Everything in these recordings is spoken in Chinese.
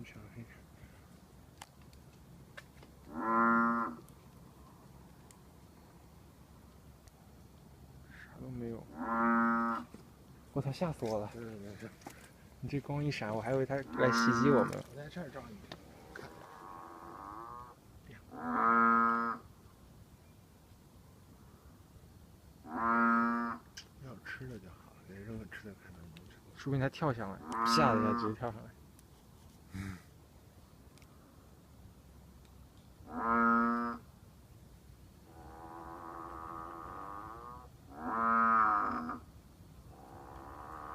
小心。啥都没有。我操！吓死我了！没事。你这光一闪，我还以为他来袭击我们。我在这儿照你。看。要吃的就好，给扔个吃的看能不能吃。说不定他跳上来，吓得他直接跳上来。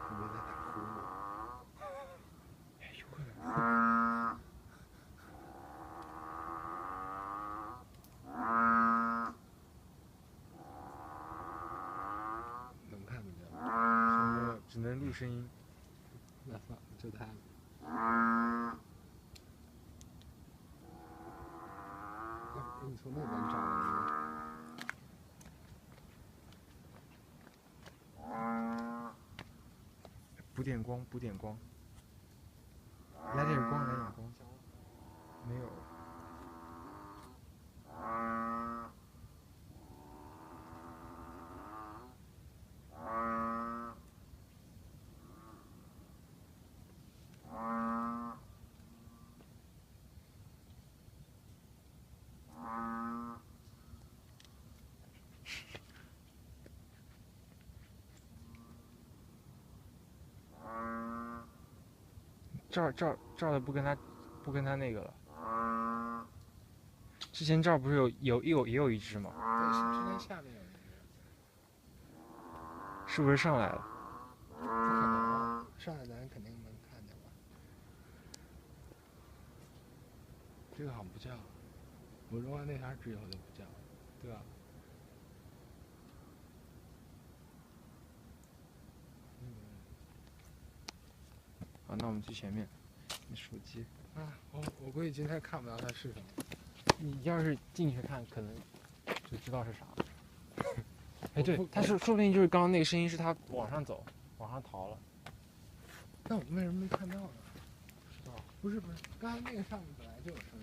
会不会在打呼噜？有可能。能看不见。只能录声音。那算了，就他了。给你从那边照了。补点光，补点光。来点光，来点光。没有。照的不跟他那个了。之前这儿不是也有一只吗？对，之前下面有一只。是不是上来了？不可能，上来咱肯定能看见吧？这个好像不叫，我扔完那条纸以后就不叫，对吧？好，那我们去前面。你手机。啊，我估计今天看不到它是什么。你要是进去看，可能就知道是啥了。哎，对，他说不定就是刚刚那个声音是他往上走，往上逃了。那我们为什么没看到呢？不知道。不是，刚才那个上面本来就有声。